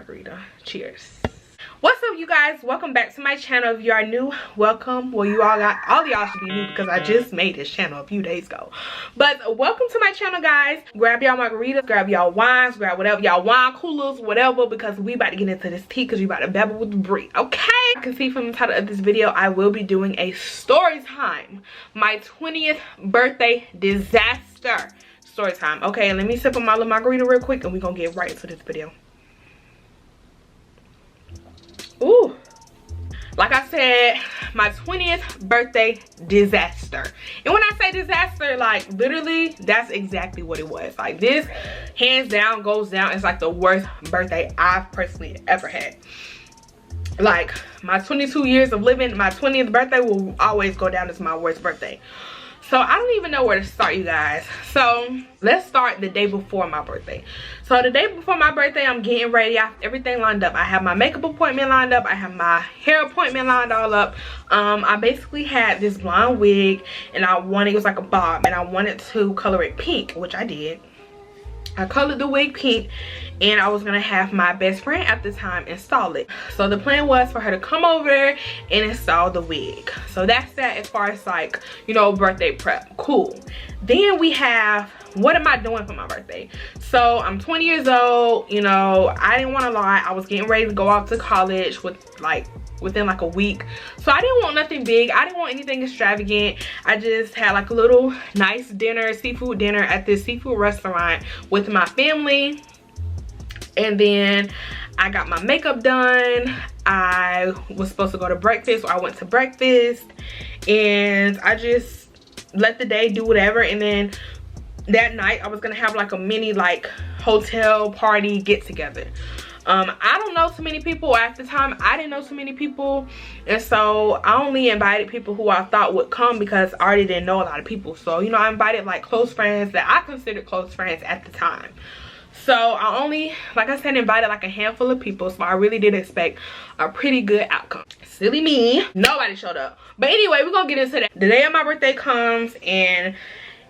margarita. Cheers. What's up, you guys? Welcome back to my channel. If you are new, welcome. Well, all of y'all should be new because I just made this channel a few days ago. But welcome to my channel, guys. Grab y'all margaritas, grab y'all wines, grab whatever y'all wine coolers, whatever, because we about to get into this tea because we about to babble with the Brie, okay? You can see from the title of this video, I will be doing a story time. My 20th birthday disaster story time. Okay, let me sip on my little margarita real quick and we're gonna get right into this video. Ooh, like I said, my 20th birthday disaster. And when I say disaster, like literally that's exactly what it was. Like this hands down goes down, it's like the worst birthday I've personally ever had. Like my 22 years of living, my 20th birthday will always go down as my worst birthday. So I don't even know where to start, you guys. So let's start the day before my birthday. So the day before my birthday, I'm getting ready. I have everything lined up. I have my makeup appointment lined up. I have my hair appointment lined all up. I basically had this blonde wig and it was like a bob, and I wanted to color it pink, which I did. I colored the wig pink, and I was gonna have my best friend at the time install it. So the plan was for her to come over and install the wig. So that's that as far as like, you know, birthday prep. Cool. Then we have, what am I doing for my birthday? So I'm 20 years old, you know, I didn't want to lie. I was getting ready to go off to college within like a week. So I didn't want nothing big. I didn't want anything extravagant. I just had like a little nice dinner, seafood dinner at this seafood restaurant with my family. And then I got my makeup done. I was supposed to go to breakfast, so I went to breakfast. And I just let the day do whatever. And then that night I was gonna have like a mini like hotel party get together. I don't know too many people. At the time I didn't know too many people, and so I only invited people who I thought would come because I already didn't know a lot of people. So, you know, I invited like close friends that I considered close friends at the time. So I only, like I said, invited like a handful of people, so I really did expect a pretty good outcome. Silly me, nobody showed up. But anyway, we're gonna get into that. The day of my birthday comes, and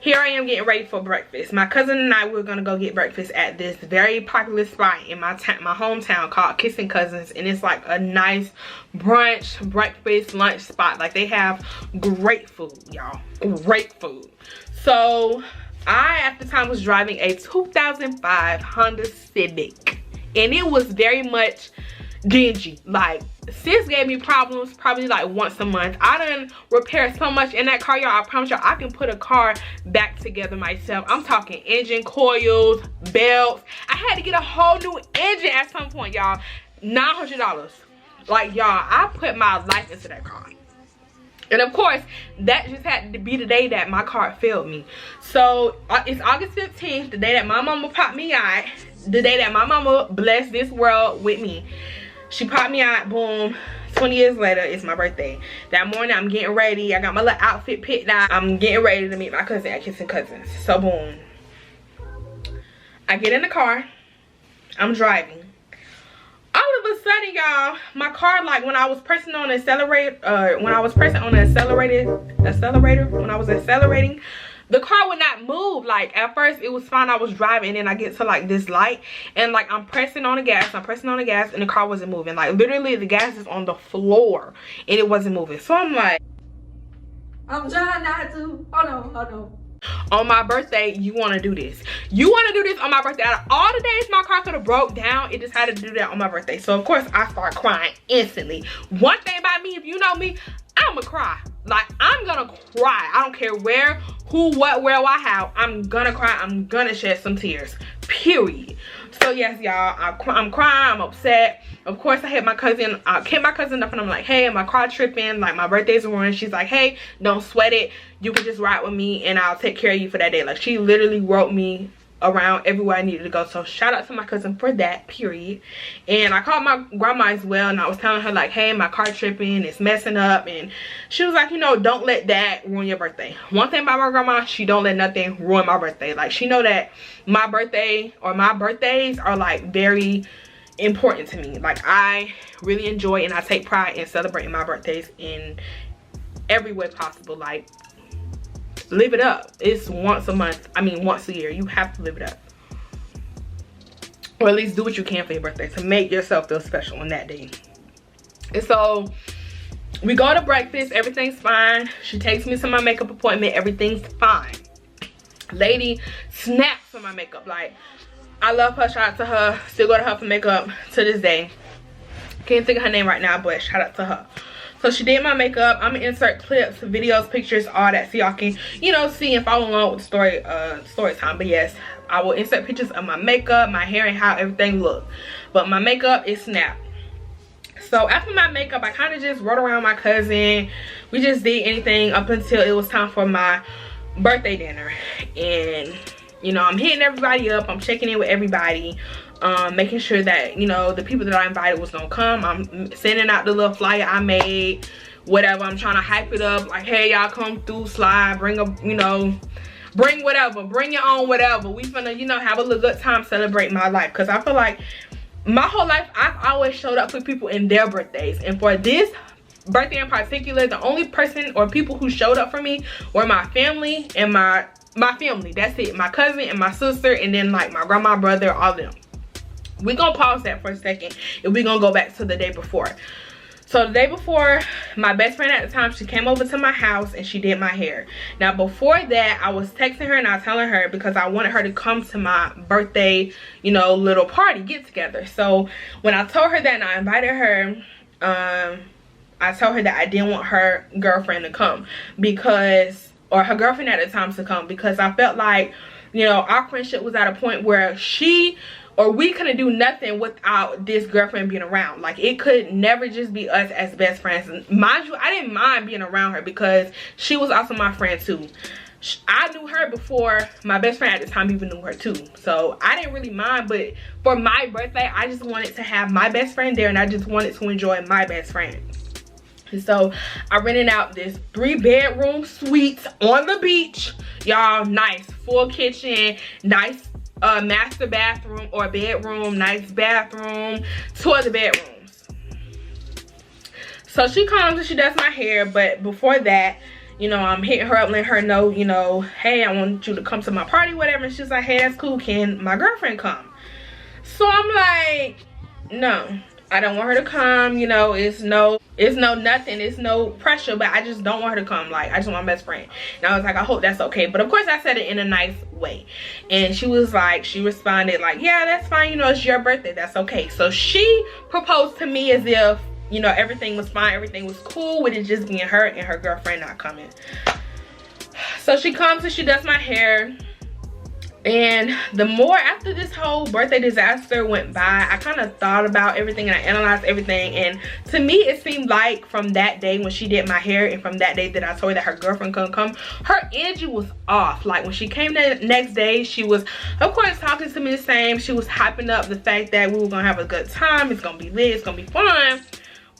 here I am getting ready for breakfast. My cousin and I were gonna go get breakfast at this very popular spot in my hometown called Kissing Cousins, and it's like a nice brunch, breakfast, lunch spot. Like they have great food, y'all, great food. So I at the time was driving a 2005 Honda Civic, and it was very much dingy. Like sis gave me problems probably like once a month. I done repaired so much in that car, y'all. I promise y'all I can put a car back together myself. I'm talking engine coils, belts. I had to get a whole new engine at some point, y'all. $900. Like, y'all, I put my life into that car. And of course, that just had to be the day that my car failed me. So it's August 15th, the day that my mama popped me out. The day that my mama blessed this world with me. She popped me out, boom. 20 years later, it's my birthday. That morning, I'm getting ready. I got my little outfit picked out. I'm getting ready to meet my cousin at Kissing Cousins. So, boom. I get in the car. I'm driving. All of a sudden, y'all, my car, like when I was pressing on the accelerator, when I was accelerating, the car would not move. Like at first it was fine, I was driving, and then I get to like this light, and like I'm pressing on the gas, and the car wasn't moving. Like literally the gas is on the floor and it wasn't moving. So I'm like, I'm trying not to. Oh no. On my birthday, you want to do this. You want to do this on my birthday. Out of all the days my car could have broke down, it decided to do that on my birthday. So of course I start crying instantly. One thing about me, if you know me, I'ma cry. Like I'm gonna cry. I don't care where, who, what, where, why, how. I'm gonna cry. I'm gonna shed some tears. Period. So yes, y'all, I'm crying. I'm upset. Of course, I hit my cousin. I hit my cousin up, and I'm like, hey, my car tripping. Like my birthday's ruined. She's like, hey, don't sweat it. You can just ride with me, and I'll take care of you for that day. Like she literally wrote me around everywhere I needed to go. So shout out to my cousin for that, period. And I called my grandma as well, and I was telling her like, hey, my car tripping, it's messing up. And she was like, you know, don't let that ruin your birthday. One thing about my grandma, she don't let nothing ruin my birthday. Like she know that my birthday or my birthdays are like very important to me. Like I really enjoy and I take pride in celebrating my birthdays in every way possible. Like live it up. It's once a month, I mean once a year. You have to live it up. or at least do what you can for your birthday to make yourself feel special on that day. And so we go to breakfast, everything's fine. She takes me to my makeup appointment, everything's fine. Lady snaps for my makeup. Like, I love her, shout out to her. Still go to her for makeup to this day. Can't think of her name right now, but shout out to her. So she did my makeup. I'm gonna insert clips, videos, pictures, all that, so y'all can, you know, see and follow along with the story time. But yes, I will insert pictures of my makeup, my hair, and how everything looked. But my makeup is snapped. So after my makeup, I kind of just rode around my cousin. We just did anything up until it was time for my birthday dinner. And you know, I'm hitting everybody up, I'm checking in with everybody, making sure that, you know, the people that I invited was gonna come. I'm sending out the little flyer I made, whatever. I'm trying to hype it up, like, hey, y'all come through, slide, bring a, you know, bring whatever, bring your own whatever. We finna, you know, have a little good time, celebrate my life. Because I feel like my whole life I've always showed up for people in their birthdays, and for this birthday in particular, the only person or people who showed up for me were my family and my family. That's it. My cousin and my sister, and then like my grandma, brother, all of them. We're gonna pause that for a second, and we're gonna go back to the day before. So the day before, my best friend at the time, she came over to my house and she did my hair. Now before that, I was texting her and I was telling her, because I wanted her to come to my birthday, you know, little party, get together. So when I told her that and I invited her, I told her that I didn't want her girlfriend to come, because, or her girlfriend at the time to come, because I felt like, you know, our friendship was at a point where she or we couldn't do nothing without this girlfriend being around. Like, it could never just be us as best friends. And mind you, I didn't mind being around her because she was also my friend too. I knew her before my best friend at the time even knew her too. So I didn't really mind, but for my birthday, I just wanted to have my best friend there, and I just wanted to enjoy my best friend. And so I rented out this 3-bedroom suite on the beach. Y'all, nice, full kitchen, nice master bathroom or bedroom, nice bathroom, 2 other bedrooms. So she comes and she does my hair, but before that, you know, I'm hitting her up, letting her know, you know, hey, I want you to come to my party, whatever. And she's like, hey, that's cool, can my girlfriend come? So I'm like, no, I don't want her to come. You know, it's no nothing, it's no pressure, but I just don't want her to come. Like, I just want my best friend. And I was like, I hope that's okay. But of course I said it in a nice way. And she was like, she responded like, yeah, that's fine, you know, it's your birthday, that's okay. So she proposed to me as if, you know, everything was fine, everything was cool with it just being her and her girlfriend not coming. So she comes and she does my hair. And the more after this whole birthday disaster went by, I kind of thought about everything and I analyzed everything. And to me, it seemed like from that day when she did my hair and from that day that I told her that her girlfriend couldn't come, her energy was off. Like, when she came the next day, she was, of course, talking to me the same. She was hyping up the fact that we were going to have a good time. It's going to be lit. It's going to be fun.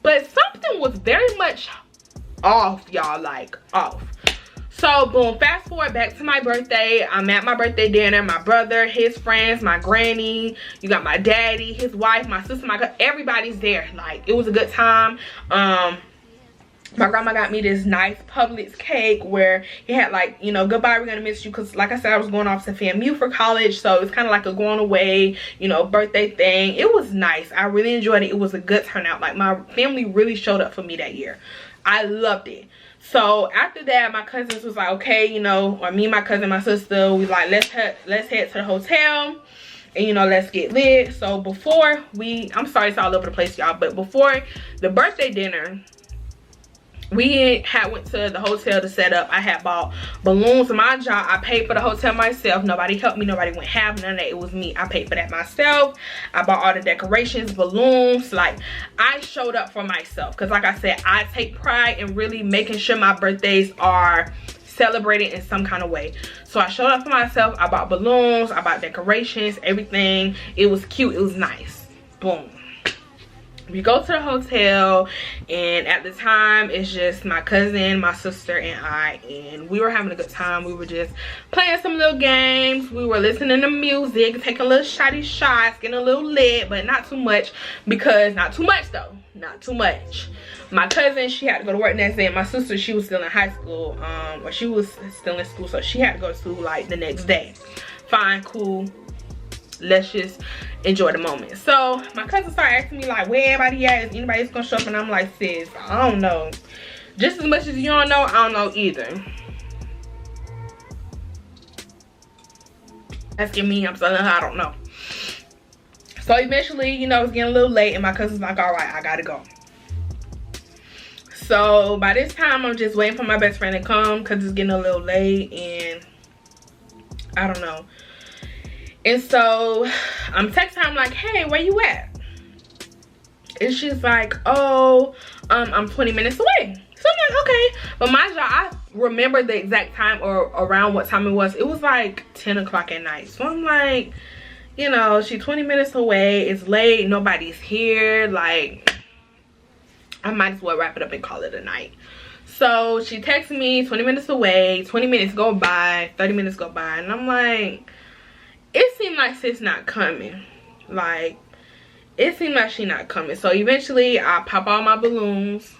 But something was very much off, y'all, like off. So boom, fast forward back to my birthday. I'm at my birthday dinner. My brother, his friends, my granny, you got my daddy, his wife, my sister, everybody's there. Like, it was a good time. My grandma got me this nice Publix cake where it had like, you know, goodbye, we're gonna miss you, because like I said, I was going off to FAMU for college, so it was kind of like a going away, you know, birthday thing. It was nice. I really enjoyed it. It was a good turnout. Like, my family really showed up for me that year. I loved it. So after that, my cousins was like, okay, you know, or me, my cousin, my sister, we like, let's head to the hotel and, you know, let's get lit. So before I'm sorry, it's all over the place, y'all, but before the birthday dinner, we went to the hotel to set up. I had bought balloons. My job, I paid for the hotel myself. Nobody helped me. Nobody went half, none of that. It was me. I paid for that myself. I bought all the decorations, balloons. Like, I showed up for myself, because like I said, I take pride in really making sure my birthdays are celebrated in some kind of way. So I showed up for myself. I bought balloons. I bought decorations, everything. It was cute. It was nice. Boom. We go to the hotel, and at the time it's just my cousin, my sister, and I, and we were having a good time. We were just playing some little games. We were listening to music, taking little shotty shots, getting a little lit, but not too much, because not too much though, not too much. My cousin, she had to go to work next day, and my sister, she was still in high school, or she was still in school, so she had to go to school like the next day. Fine, cool. let's just enjoy the moment. So my cousin started asking me like, where everybody at? Is anybody gonna show up? And I'm like, sis, I don't know. Just as much as you don't know, I don't know either. Asking me, I'm telling her I don't know. So eventually, you know, it's getting a little late and my cousin's like, all right, I gotta go. So by this time, I'm just waiting for my best friend to come because it's getting a little late and I don't know. And so I'm texting her, I'm like, hey, where you at? And she's like, oh, I'm 20 minutes away. So I'm like, okay. But mind you, I remember the exact time or around what time it was. It was like 10 o'clock at night. So I'm like, you know, she's 20 minutes away. It's late. Nobody's here. Like, I might as well wrap it up and call it a night. So she texts me 20 minutes away. 20 minutes go by. 30 minutes go by. And I'm like, it seemed like sis not coming. Like, it seemed like she not coming. So eventually, I pop all my balloons.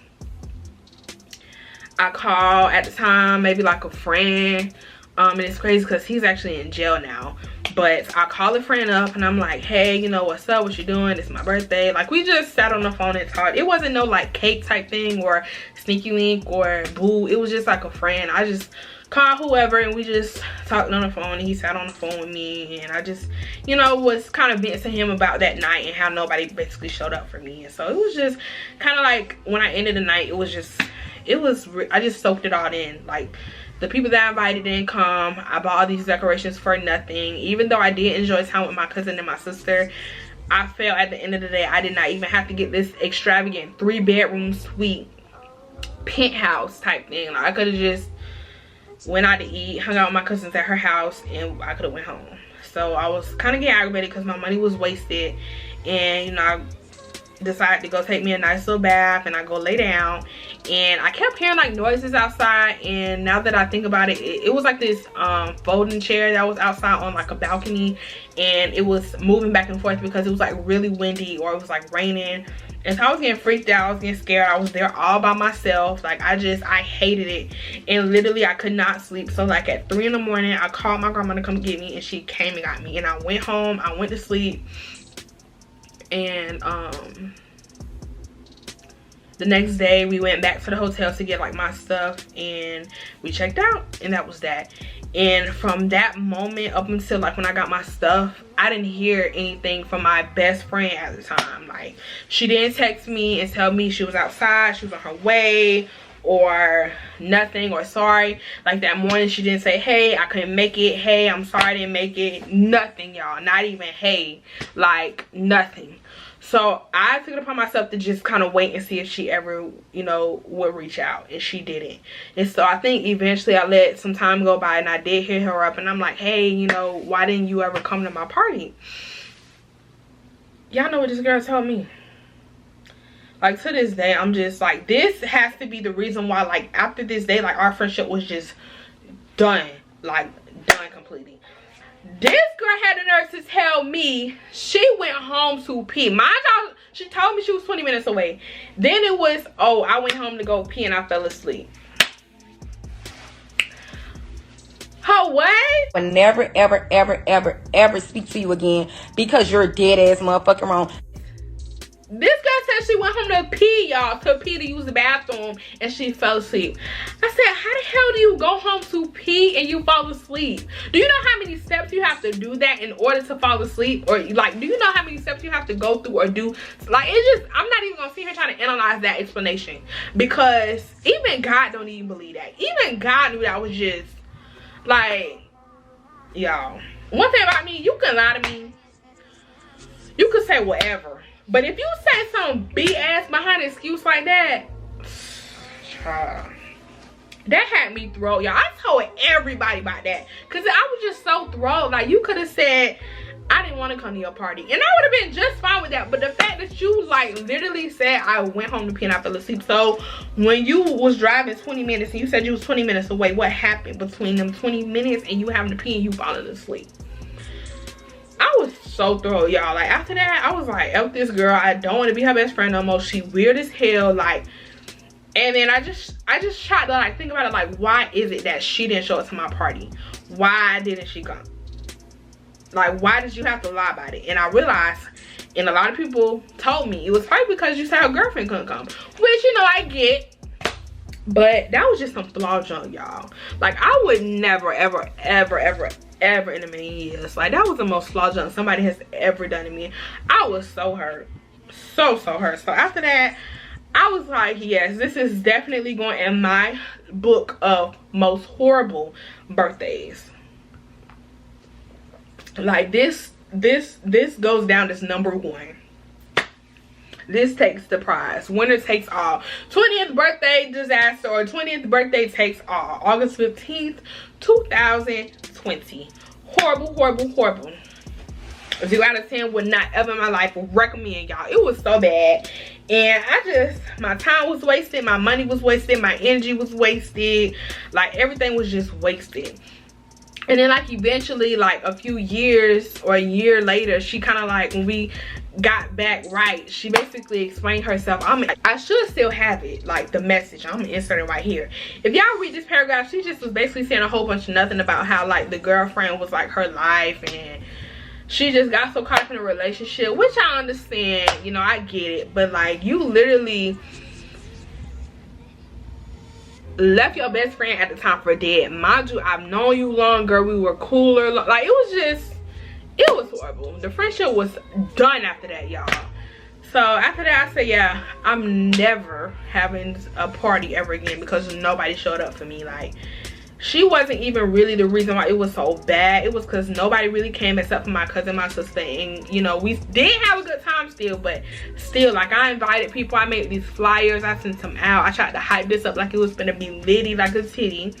I call at the time maybe like a friend. And it's crazy because he's actually in jail now. But I call a friend up and I'm like, hey, you know, what's up? What you doing? It's my birthday. Like, we just sat on the phone and talked. It wasn't no like cake type thing or sneaky link or boo. It was just like a friend. I just called whoever and we just talked on the phone and he sat on the phone with me. And I just, you know, was kind of venting to him about that night and how nobody basically showed up for me. And so it was just kind of like when I ended the night, it was just, I just soaked it all in. Like, the people that I invited didn't come. I bought all these decorations for nothing. Even though I did enjoy time with my cousin and my sister, I felt at the end of the day I did not even have to get this extravagant 3-bedroom suite penthouse type thing. Like, I could have just went out to eat, hung out with my cousins at her house, and I could have went home. So I was kind of getting aggravated because my money was wasted. And, you know, I decided to go take me a nice little bath and I go lay down. And I kept hearing like noises outside, and now that I think about it, it was like this folding chair that was outside on like a balcony, and it was moving back and forth because it was like really windy or it was like raining. And so I was getting freaked out, I was getting scared. I was there all by myself. Like, I hated it. And literally I could not sleep. So like at 3 in the morning, I called my grandma to come get me, and she came and got me. And I went home, I went to sleep. And the next day we went back to the hotel to get like my stuff, and we checked out, and that was that. And from that moment up until like when I got my stuff, I didn't hear anything from my best friend at the time. Like, she didn't text me and tell me she was outside, she was on her way, or nothing, or sorry. Like that morning she didn't say, hey, I couldn't make it, hey, I'm sorry I didn't make it. Nothing, y'all. Not even hey. Like, nothing. So I took it upon myself to just kind of wait and see if she ever, you know, would reach out, and she didn't. And so I think eventually I let some time go by, and I did hit her up, and I'm like, hey, you know, why didn't you ever come to my party? Y'all know what this girl told me. Like, to this day, I'm just like, this has to be the reason why, like, after this day, like, our friendship was just done. Like, done completely. This girl had the nerve to tell me she went home to pee. Mind y'all, she told me she was 20 minutes away. Then it was, oh, I went home to go pee and I fell asleep. Her what? Will never, ever, ever, ever, ever speak to you again because you're a dead ass motherfucking wrong. This girl said she went home to pee, y'all, to use the bathroom, and she fell asleep. I said, how the hell do you go home to pee and you fall asleep? Do you know how many steps you have to do that in order to fall asleep? Or like, do you know how many steps you have to go through or do? Like, it's just, I'm not even gonna sit here trying to analyze that explanation, because even God don't even believe that. Even God knew that was just like, y'all. One thing about me, you can lie to me, you can say whatever. But if you say some BS behind an excuse like that, that had me thrown, y'all. I told everybody about that, because I was just so thrown. Like, you could have said, I didn't want to come to your party, and I would have been just fine with that. But the fact that you like literally said I went home to pee and I fell asleep. So when you was driving 20 minutes and you said you was 20 minutes away, what happened between them 20 minutes and you having to pee and you falling asleep? I was so thrown, y'all. Like, after that, I was like, F this girl. I don't want to be her best friend no more. She weird as hell. Like, and then I just tried to like think about it. Like, why is it that she didn't show up to my party? Why didn't she come? Like, why did you have to lie about it? And I realized, and a lot of people told me, it was probably because you said her girlfriend couldn't come. Which, you know, I get. But that was just some flaw junk, y'all. Like, I would never, ever, ever, ever, ever in a million years. Like, that was the most flaw junk somebody has ever done to me. I was so hurt. So hurt. So after that, I was like, yes, this is definitely going in my book of most horrible birthdays. Like, this goes down as number one. This takes the prize. Winner takes all. 20th birthday disaster, or 20th birthday takes all. August 15th, 2020. Horrible, horrible, horrible. 0 out of 10 would not ever in my life recommend, y'all. It was so bad. And my time was wasted. My money was wasted. My energy was wasted. Like, everything was just wasted. And then, like, eventually, like, a few years or a year later, she kind of, like, when we got back right, she basically explained herself. I should still have it, like, the message. I'm gonna insert it right here. If y'all read this paragraph, she just was basically saying a whole bunch of nothing about how, like, the girlfriend was, like, her life, and she just got so caught up in a relationship, which I understand, you know, I get it. But, like, you literally left your best friend at the time for dead. Mind you, I've known you longer. We were cooler. Like, it was horrible. The friendship was done after that, y'all. So after that, I said, yeah, I'm never having a party ever again because nobody showed up for me. Like, she wasn't even really the reason why it was so bad. It was because nobody really came except for my cousin, my sister, and, you know, we did have a good time still. But still, like, I invited people. I made these flyers. I sent them out. I tried to hype this up like it was gonna be litty like a titty.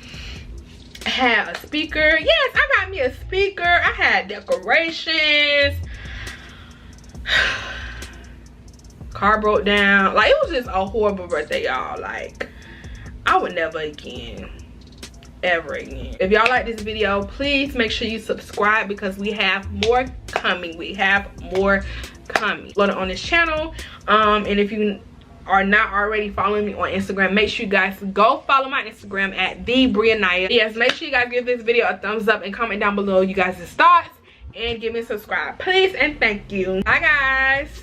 I had a speaker. Yes, I got me a speaker. I had decorations. Car broke down. Like, it was just a horrible birthday, y'all. Like, I would never again, ever again. If y'all like this video, please make sure you subscribe because we have more coming. We have more coming. Load it on this channel. And if you are not already following me on Instagram, make sure you guys go follow my Instagram at TheBrianaya. Yes, make sure you guys give this video a thumbs up and comment down below you guys' thoughts, and give me a subscribe, please, and thank you. Bye, guys.